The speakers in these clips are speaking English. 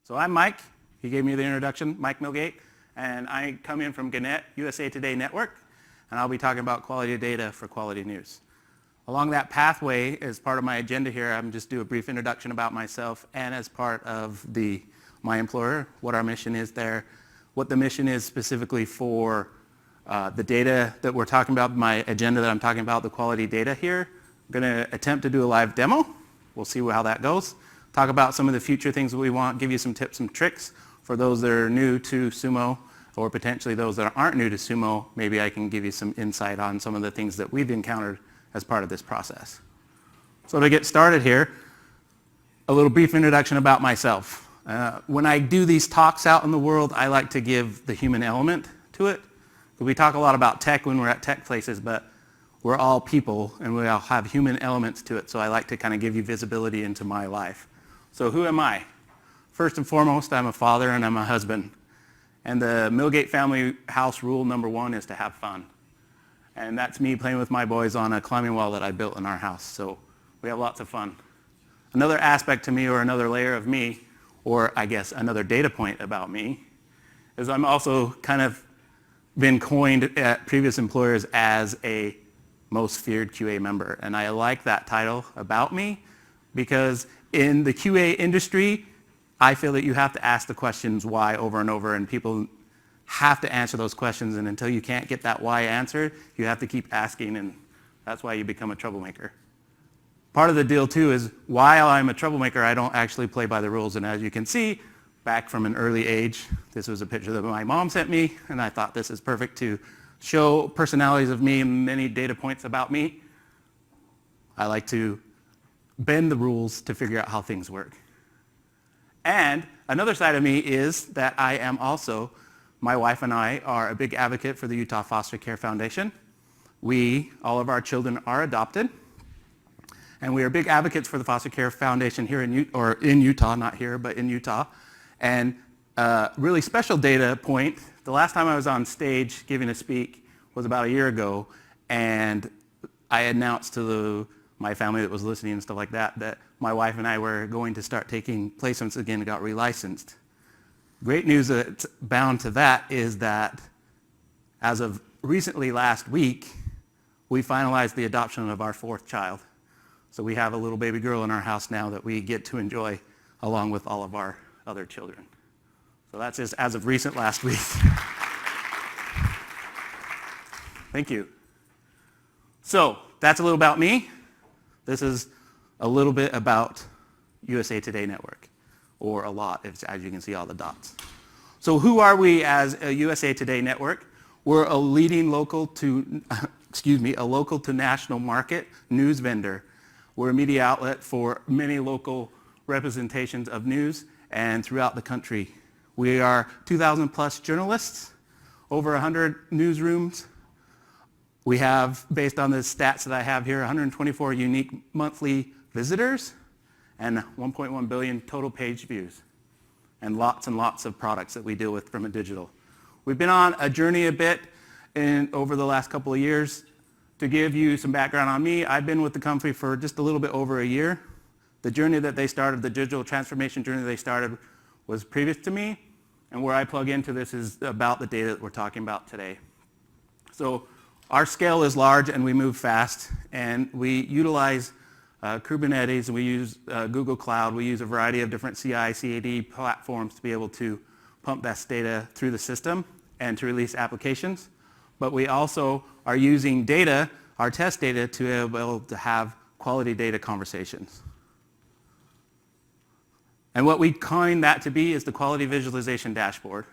So I'm Mike. He gave me the introduction, Mike Milgate, and I come in from Gannett, USA Today Network, and I'll be talking about quality data for quality news. Along that pathway, as part of my agenda here, I'm just do a brief introduction about myself and as part of my employer, what our mission is there, what the mission is specifically for the data that we're talking about, my agenda that I'm talking about, the quality data here. I'm going to attempt to do a live demo. We'll see how that goes. Talk about some of the future things that we want, give you some tips and tricks for those that are new to Sumo, or potentially those that aren't new to Sumo. Maybe I can give you some insight on some of the things that we've encountered as part of this process. So to get started here, a little brief introduction about myself. When I do these talks out in the world, I like to give the human element to it. We talk a lot about tech when we're at tech places, but we're all people and we all have human elements to it. So I like to kind of give you visibility into my life. So who am I? First and foremost, I'm a father and I'm a husband. And the Milgate family house rule number one is to have fun. And that's me playing with my boys on a climbing wall that I built in our house. So we have lots of fun. Another aspect to me, or another layer of me, or I guess another data point about me, is I'm also kind of been coined at previous employers as a most feared QA member. And I like that title about me because in the QA industry, I feel that you have to ask the questions why over and over, and people have to answer those questions, and until you can't get that why answered, you have to keep asking, and that's why you become a troublemaker. Part of the deal too is while I'm a troublemaker, I don't actually play by the rules, and as you can see, back from an early age, this was a picture that my mom sent me, and I thought this is perfect to show personalities of me and many data points about me. I like to bend the rules to figure out how things work. And another side of me is that I am also, my wife and I are a big advocate for the Utah Foster Care Foundation. All of our children are adopted, and we are big advocates for the Foster Care Foundation here in Utah, not here, but in Utah. And really special data point, the last time I was on stage giving a speak was about a year ago, and I announced to my family that was listening and stuff like that, that my wife and I were going to start taking placements again and got relicensed. Great news that's bound to that is that as of recently last week, we finalized the adoption of our fourth child. So we have a little baby girl in our house now that we get to enjoy along with all of our other children. So that's just as of recent last week. Thank you. So that's a little about me. This is a little bit about USA Today Network, or a lot, as you can see all the dots. So who are we as a USA Today Network? We're a leading local to national market news vendor. We're a media outlet for many local representations of news and throughout the country. We are 2,000 plus journalists, over 100 newsrooms. We have, based on the stats that I have here, 124 unique monthly visitors and 1.1 billion total page views, and lots of products that we deal with from a digital. We've been on a journey a bit over the last couple of years. To give you some background on me, I've been with the company for just a little bit over a year. The journey that they started, the digital transformation journey they started, was previous to me, and where I plug into this is about the data that we're talking about today. So our scale is large and we move fast, and we utilize Kubernetes, and we use Google Cloud. We use a variety of different CI/CD platforms to be able to pump that data through the system and to release applications. But we also are using data, our test data, to be able to have quality data conversations. And what we coined that to be is the Quality Visualization Dashboard,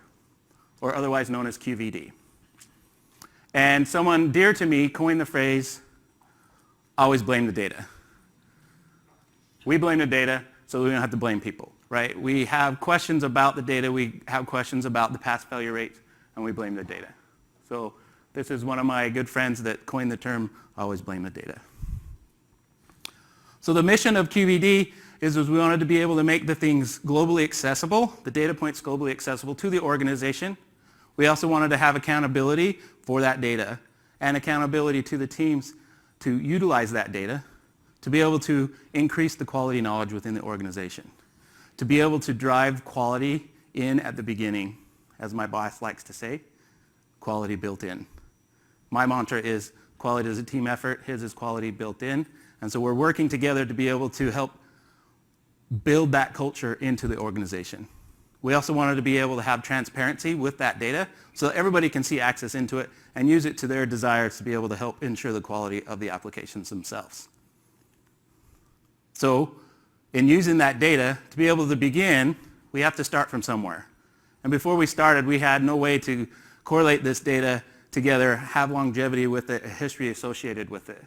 or otherwise known as QVD. And someone dear to me coined the phrase, always blame the data. We blame the data so we don't have to blame people, right? We have questions about the data, we have questions about the past failure rates, and we blame the data. So this is one of my good friends that coined the term, always blame the data. So the mission of QVD is we wanted to be able to make the things globally accessible, the data points globally accessible to the organization. We also wanted to have accountability for that data and accountability to the teams to utilize that data to be able to increase the quality knowledge within the organization. to be able to drive quality in at the beginning. As my boss likes to say, quality built in. My mantra is quality is a team effort, his is quality built in. And so we're working together to be able to help build that culture into the organization. We also wanted to be able to have transparency with that data so that everybody can see access into it and use it to their desires to be able to help ensure the quality of the applications themselves. So in using that data, to be able to begin, we have to start from somewhere. And before we started, we had no way to correlate this data together, have longevity with it, a history associated with it.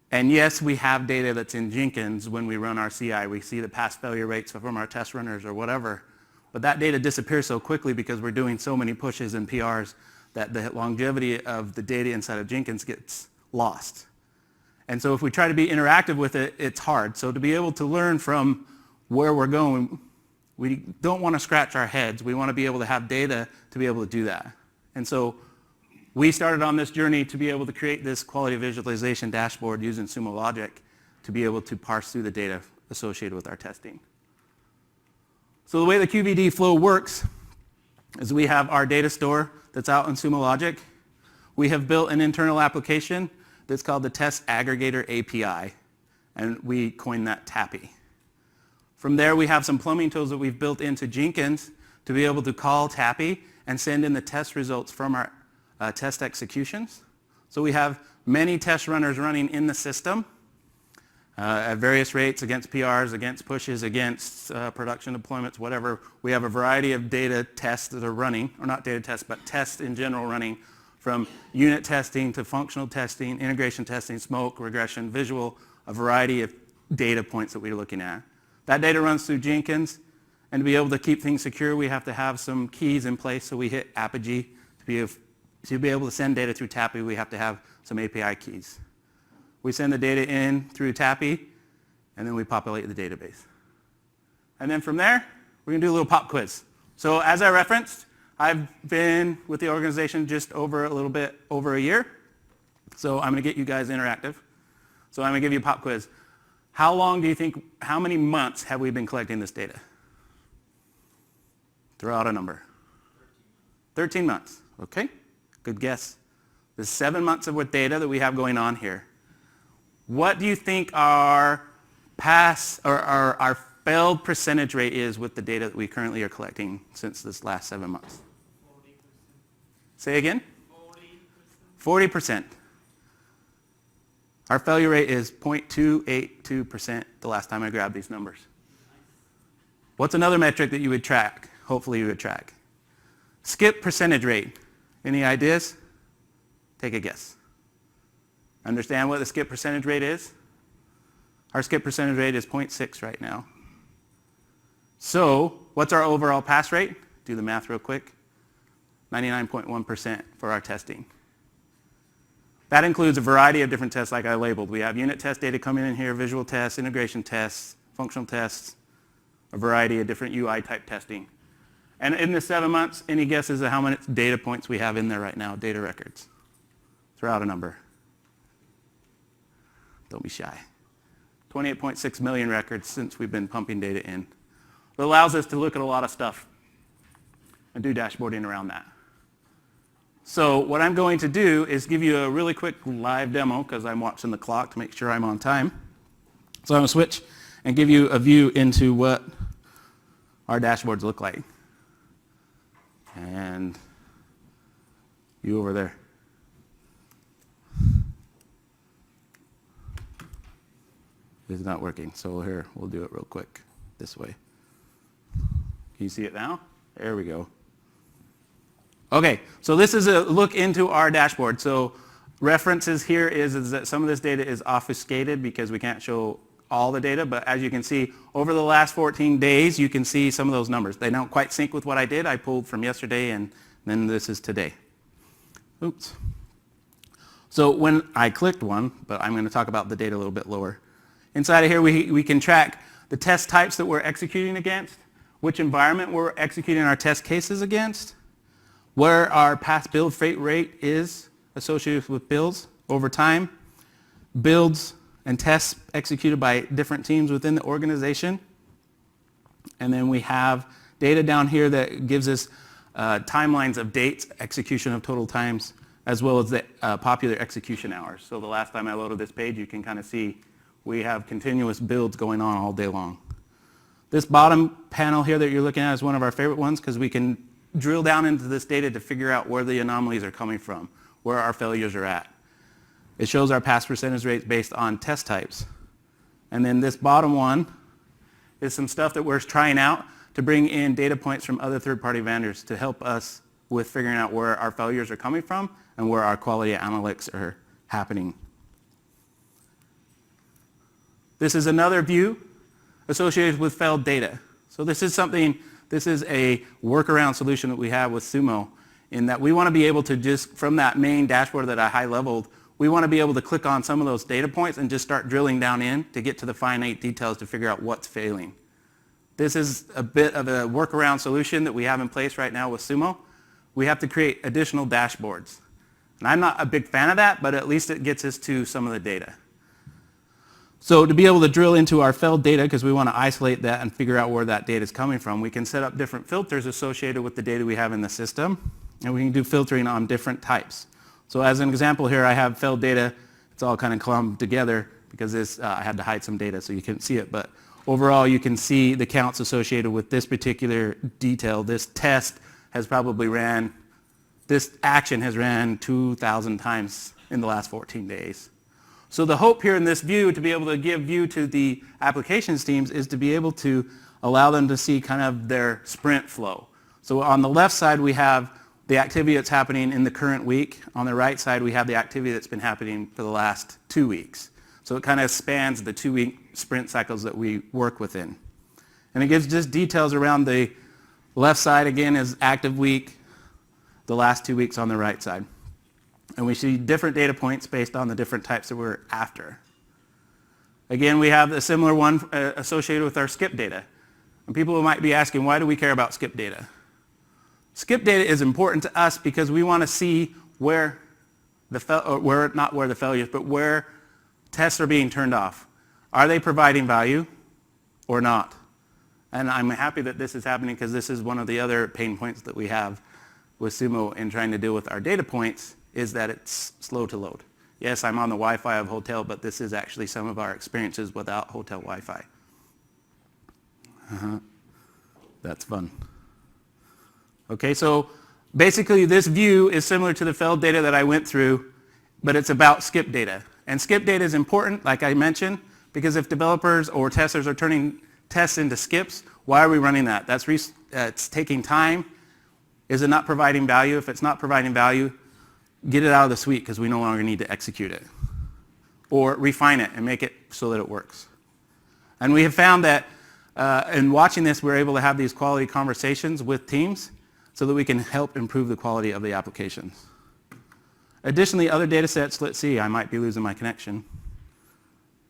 And yes, we have data that's in Jenkins when we run our CI. We see the past failure rates from our test runners or whatever. But that data disappears so quickly because we're doing so many pushes and PRs that the longevity of the data inside of Jenkins gets lost. And so if we try to be interactive with it, it's hard. So to be able to learn from where we're going, we don't want to scratch our heads. We want to be able to have data to be able to do that. And so we started on this journey to be able to create this quality visualization dashboard using Sumo Logic to be able to parse through the data associated with our testing. So the way the QVD flow works is we have our data store that's out in Sumo Logic. We have built an internal application that's called the Test Aggregator API, and we coined that TAPI. From there, we have some plumbing tools that we've built into Jenkins to be able to call TAPI and send in the test results from our test executions. So we have many test runners running in the system at various rates against PRs, against pushes, against production deployments, whatever. We have a variety of data tests that are running, or not data tests, but tests in general running from unit testing to functional testing, integration testing, smoke, regression, visual, a variety of data points that we're looking at. That data runs through Jenkins, and to be able to keep things secure, we have to have some keys in place. So we hit Apogee. To be able to send data through TAPI, we have to have some API keys. We send the data in through TAPI, and then we populate the database. And then from there, we're going to do a little pop quiz. So as I referenced, I've been with the organization just a little bit over a year. So I'm going to get you guys interactive. So I'm going to give you a pop quiz. How many months have we been collecting this data? Throw out a number. 13 months. Okay, good guess. There's 7 months of data that we have going on here. What do you think our failed percentage rate is with the data that we currently are collecting since this last 7 months? 40%. Say again? 40%. 40%. Our failure rate is 0.282% the last time I grabbed these numbers. What's another metric that you would track? Hopefully you would track. Skip percentage rate. Any ideas? Take a guess. Understand what the skip percentage rate is? Our skip percentage rate is 0.6 right now. So what's our overall pass rate? Do the math real quick. 99.1% for our testing. That includes a variety of different tests like I labeled. We have unit test data coming in here, visual tests, integration tests, functional tests, a variety of different UI type testing. And in the 7 months, any guesses of how many data points we have in there right now, data records? Throw out a number. Don't be shy. 28.6 million records since we've been pumping data in. It allows us to look at a lot of stuff and do dashboarding around that. So what I'm going to do is give you a really quick live demo because I'm watching the clock to make sure I'm on time. So I'm going to switch and give you a view into what our dashboards look like. And you over there. It's not working, so here, we'll do it real quick this way. Can you see it now? There we go. Okay, so this is a look into our dashboard. So references here is that some of this data is obfuscated because we can't show all the data, but as you can see, over the last 14 days, you can see some of those numbers. They don't quite sync with what I did. I pulled from yesterday, and then this is today. Oops. So when I clicked one, but I'm going to talk about the data a little bit lower. Inside of here, we can track the test types that we're executing against, which environment we're executing our test cases against, where our past build freight rate is associated with builds over time, builds and tests executed by different teams within the organization, And then we have data down here that gives us timelines of dates, execution of total times, as well as the popular execution hours. So the last time I loaded this page, you can kind of see we have continuous builds going on all day long. This bottom panel here that you're looking at is one of our favorite ones because we can drill down into this data to figure out where the anomalies are coming from, where our failures are at. It shows our pass percentage rates based on test types. And then this bottom one is some stuff that we're trying out to bring in data points from other third-party vendors to help us with figuring out where our failures are coming from and where our quality analytics are happening. This is another view associated with failed data. So this is a workaround solution that we have with Sumo in that we want to be able to just, from that main dashboard that I high-leveled, we want to be able to click on some of those data points and just start drilling down in to get to the finite details to figure out what's failing. This is a bit of a workaround solution that we have in place right now with Sumo. We have to create additional dashboards. And I'm not a big fan of that, but at least it gets us to some of the data. So to be able to drill into our failed data, because we want to isolate that and figure out where that data is coming from, we can set up different filters associated with the data we have in the system, and we can do filtering on different types. So as an example here, I have failed data. It's all kind of clumped together because I had to hide some data so you couldn't see it. But overall, you can see the counts associated with this particular detail. This test has probably this action has ran 2,000 times in the last 14 days. So the hope here in this view to be able to give view to the applications teams is to be able to allow them to see kind of their sprint flow. So on the left side, we have the activity that's happening in the current week. On the right side, we have the activity that's been happening for the last 2 weeks. So it kind of spans the 2-week sprint cycles that we work within. And it gives just details around the left side, again, is active week, the last 2 weeks on the right side. And we see different data points based on the different types that we're after. Again, we have a similar one associated with our skip data. And people might be asking, why do we care about skip data? Skip data is important to us because we want to see where not where the failures, but where tests are being turned off. Are they providing value or not? And I'm happy that this is happening because this is one of the other pain points that we have with Sumo in trying to deal with our data points is that it's slow to load. Yes, I'm on the Wi-Fi of hotel, but this is actually some of our experiences without hotel Wi-Fi. That's fun. Okay, so basically this view is similar to the failed data that I went through, but it's about skip data. And skip data is important, like I mentioned, because if developers or testers are turning tests into skips, why are we running that? It's taking time. Is it not providing value? If it's not providing value, get it out of the suite because we no longer need to execute it. Or refine it and make it so that it works. And we have found that in watching this, we're able to have these quality conversations with teams so that we can help improve the quality of the applications. Additionally, other data sets, let's see, I might be losing my connection.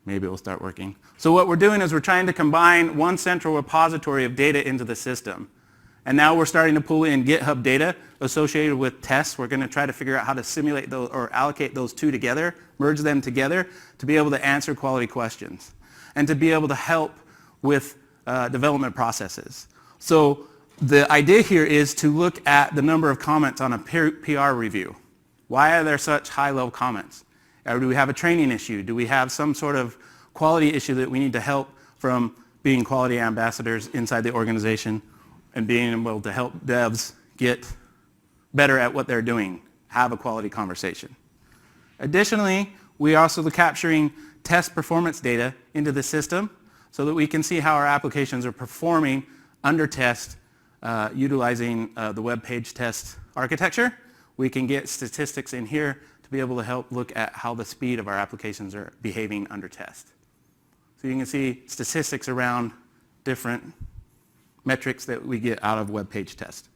Maybe it will start working. So what we're doing is we're trying to combine one central repository of data into the system. And now we're starting to pull in GitHub data associated with tests. We're going to try to figure out how to simulate those or allocate those two together, merge them together to be able to answer quality questions and to be able to help with development processes. So the idea here is to look at the number of comments on a PR review. Why are there such high-level comments? Or do we have a training issue? Do we have some sort of quality issue that we need to help from being quality ambassadors inside the organization and being able to help devs get better at what they're doing, have a quality conversation? Additionally, we are also capturing test performance data into the system so that we can see how our applications are performing under test utilizing the web page test architecture. We can get statistics in here to be able to help look at how the speed of our applications are behaving under test. So you can see statistics around different metrics that we get out of web page test.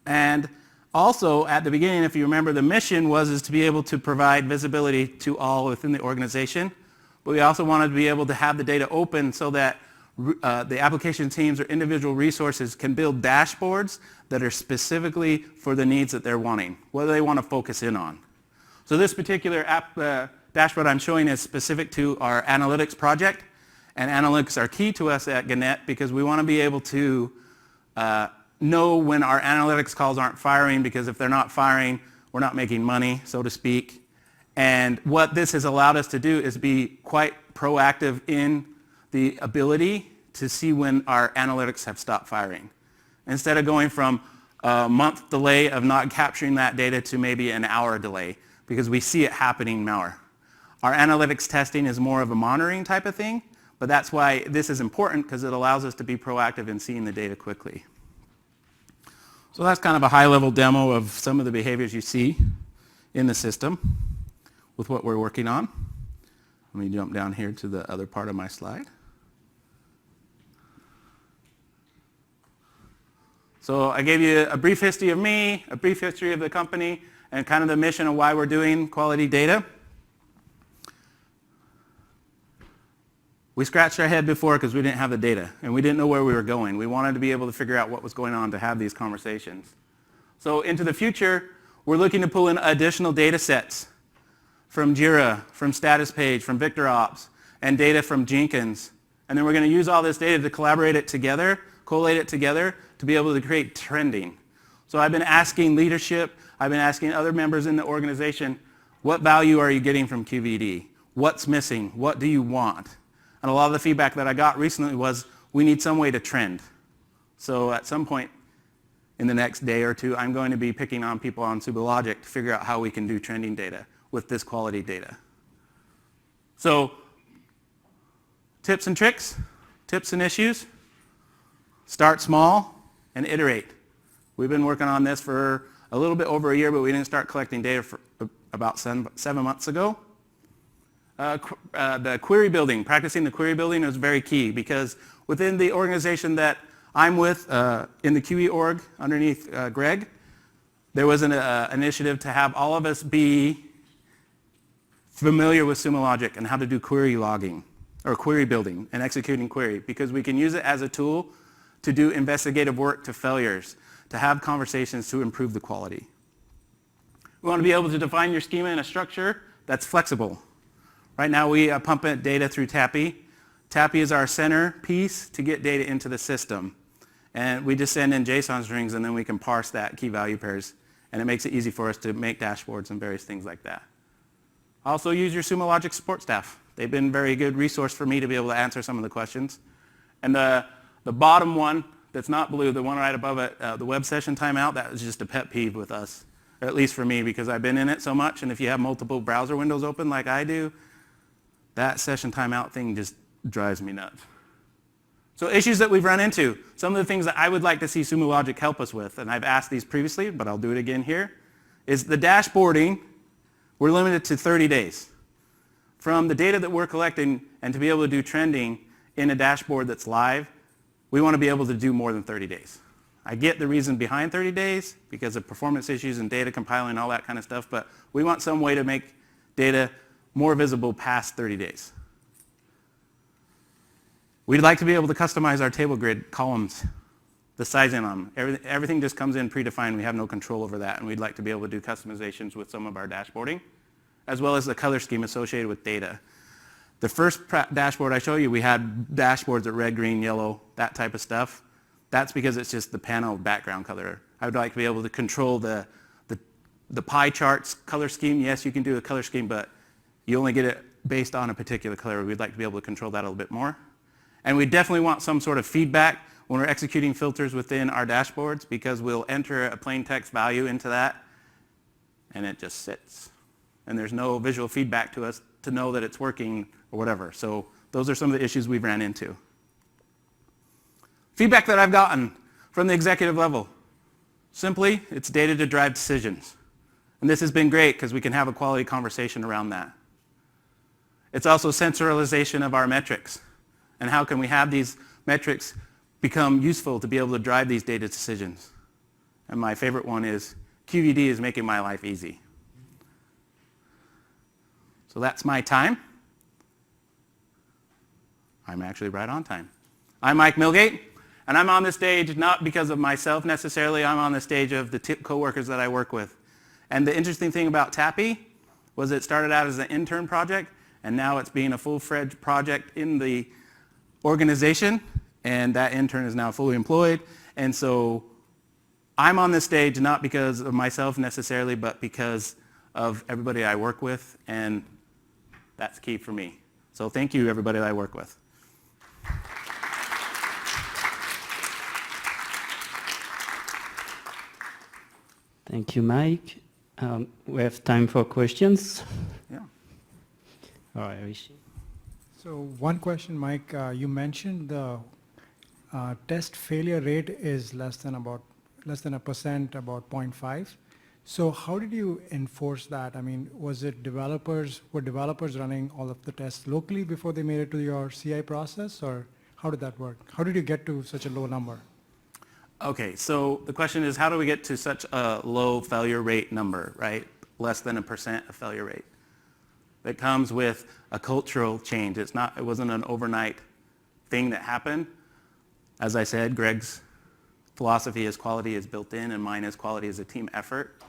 And also at the beginning, if you remember, the mission was to be able to provide visibility to all within the organization, but we also wanted to be able to have the data open so that the application teams or individual resources can build dashboards that are specifically for the needs that they're wanting, what do they want to focus in on. So this particular app dashboard I'm showing is specific to our analytics project, And analytics are key to us at Gannett because we want to be able to know when our analytics calls aren't firing, because if they're not firing, we're not making money, so to speak. And what this has allowed us to do is be quite proactive in the ability to see when our analytics have stopped firing. Instead of going from a month delay of not capturing that data to maybe an hour delay, because we see it happening more. Our analytics testing is more of a monitoring type of thing, but that's why this is important, because it allows us to be proactive in seeing the data quickly. So that's kind of a high-level demo of some of the behaviors you see in the system with what we're working on. Let me jump down here to the other part of my slide. So I gave you a brief history of me, a brief history of the company, and kind of the mission of why we're doing quality data. We scratched our head before because we didn't have the data, and we didn't know where we were going. We wanted to be able to figure out what was going on to have these conversations. So into the future, we're looking to pull in additional data sets from Jira, from StatusPage, from VictorOps, and data from Jenkins. And then we're going to use all this data to collaborate it together, collate it together, to be able to create trending. So I've been asking leadership, I've been asking other members in the organization, what value are you getting from QVD? What's missing? What do you want? And a lot of the feedback that I got recently was, we need some way to trend. So at some point in the next day or two, I'm going to be picking on people on Sumo Logic to figure out how we can do trending data with this quality data. So tips and tricks, tips and issues. Start small and iterate. We've been working on this for a little bit over a year, but we didn't start collecting data for about 7 months ago. The query building, practicing the query building is very key, because within the organization that I'm with, in the QE org underneath Greg, there was an initiative to have all of us be familiar with Sumo Logic and how to do query logging, or query building and executing query, because we can use it as a tool to do investigative work to failures, to have conversations to improve the quality. We want to be able to define your schema in a structure that's flexible. Right now we pump data through TAPI. TAPI is our center piece to get data into the system. And we just send in JSON strings, and then we can parse that key value pairs. And it makes it easy for us to make dashboards and various things like that. Also use your Sumo Logic support staff. They've been a very good resource for me to be able to answer some of the questions. And the bottom one that's not blue, the one right above it, the web session timeout, that was just a pet peeve with us, or at least for me, because I've been in it so much. And if you have multiple browser windows open like I do, that session timeout thing just drives me nuts. So issues that we've run into, some of the things that I would like to see Sumo Logic help us with, and I've asked these previously, but I'll do it again here, is the dashboarding. We're limited to 30 days. From the data that we're collecting, and to be able to do trending in a dashboard that's live, we want to be able to do more than 30 days. I get the reason behind 30 days because of performance issues and data compiling and all that kind of stuff, but we want some way to make data more visible past 30 days. We'd like to be able to customize our table grid columns, the sizing on them. Everything just comes in predefined. We have no control over that, and we'd like to be able to do customizations with some of our dashboarding, as well as the color scheme associated with data. The first dashboard I showed you, we had dashboards at red, green, yellow, that type of stuff. That's because it's just the panel background color. I would like to be able to control the pie charts color scheme. Yes, you can do a color scheme, but you only get it based on a particular color. We'd like to be able to control that a little bit more. And we definitely want some sort of feedback when we're executing filters within our dashboards, because we'll enter a plain text value into that, and it just sits. And there's no visual feedback to us to know that it's working or whatever. So those are some of the issues we've ran into. Feedback that I've gotten from the executive level. Simply, it's data to drive decisions. And this has been great because we can have a quality conversation around that. It's also centralization of our metrics. And how can we have these metrics become useful to be able to drive these data decisions? And my favorite one is, QVD is making my life easy. So that's my time. I'm actually right on time. I'm Mike Milgate, and I'm on the stage not because of myself necessarily. I'm on the stage of the coworkers that I work with. And the interesting thing about TAPI was it started out as an intern project, and now it's being a full-fledged project in the organization, and that intern is now fully employed. And so I'm on this stage not because of myself necessarily, but because of everybody I work with, and that's key for me. So thank you, everybody that I work with. Thank you, Mike. We have time for questions. Yeah. All right, Rishi. So one question, Mike, you mentioned the test failure rate is less than 1%, about 0.5. So how did you enforce that? I mean, were developers running all of the tests locally before they made it to your CI process, or how did that work? How did you get to such a low number? Okay, so the question is, how do we get to such a low failure rate number, right? Less than 1% of failure rate. That comes with a cultural change. It wasn't an overnight thing that happened. As I said, Greg's philosophy is quality is built in, and mine is quality is a team effort.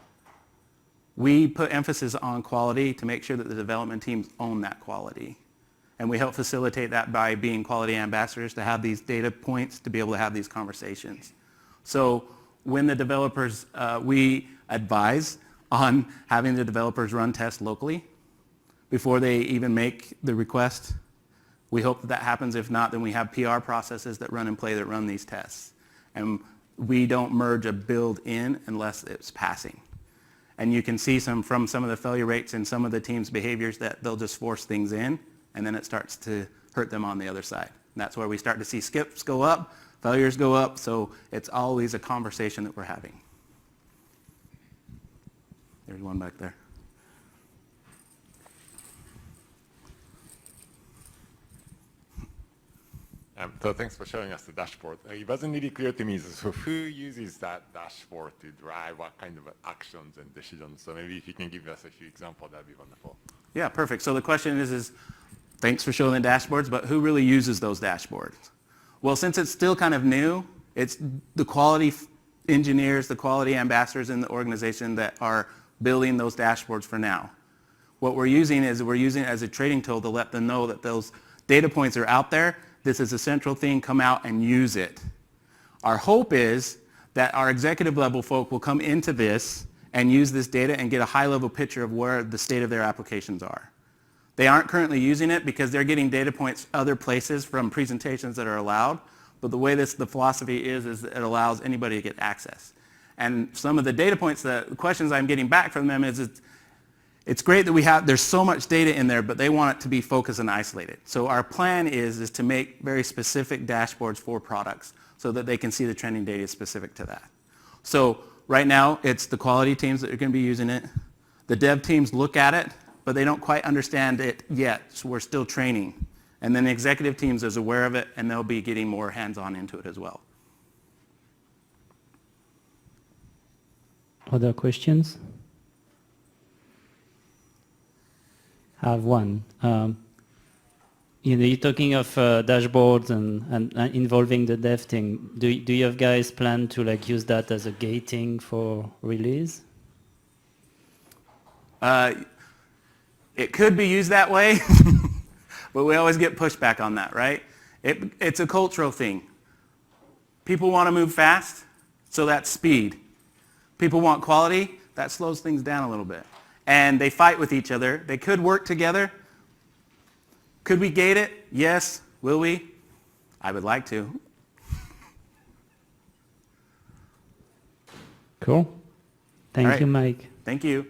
We put emphasis on quality to make sure that the development teams own that quality. And we help facilitate that by being quality ambassadors to have these data points to be able to have these conversations. So when the developers, we advise on having the developers run tests locally before they even make the request. We hope that happens. If not, then we have PR processes that run and play that run these tests. And we don't merge a build in unless it's passing. And you can see from some of the failure rates and some of the team's behaviors that they'll just force things in, and then it starts to hurt them on the other side. And that's where we start to see skips go up, failures go up, so it's always a conversation that we're having. There's one back there. So thanks for showing us the dashboard. It wasn't really clear to me, so who uses that dashboard to drive what kind of actions and decisions? So maybe if you can give us a few examples, that'd be wonderful. Yeah, perfect. So the question is thanks for showing the dashboards, but who really uses those dashboards? Well, since it's still kind of new, it's the quality engineers, the quality ambassadors in the organization that are building those dashboards for now. What we're using it as a trading tool to let them know that those data points are out there. This is a central thing, come out and use it. Our hope is that our executive level folk will come into this and use this data and get a high level picture of where the state of their applications are. They aren't currently using it because they're getting data points other places from presentations that are allowed, but the way the philosophy is it allows anybody to get access. And some of the data points, the questions I'm getting back from them is it's great that there's so much data in there, but they want it to be focused and isolated. So our plan is to make very specific dashboards for products so that they can see the trending data specific to that. So right now, it's the quality teams that are going to be using it. The dev teams look at it, but they don't quite understand it yet, so we're still training. And then the executive teams is aware of it, and they'll be getting more hands-on into it as well. Other questions? I have one. You're talking of dashboards and involving the dev team. Do you guys plan to use that as a gating for release? It could be used that way, but we always get pushback on that, right? It's a cultural thing. People want to move fast, so that's speed. People want quality, that slows things down a little bit. And they fight with each other. They could work together. Could we gate it? Yes. Will we? I would like to. Cool. Thank All right. you, Mike. Thank you.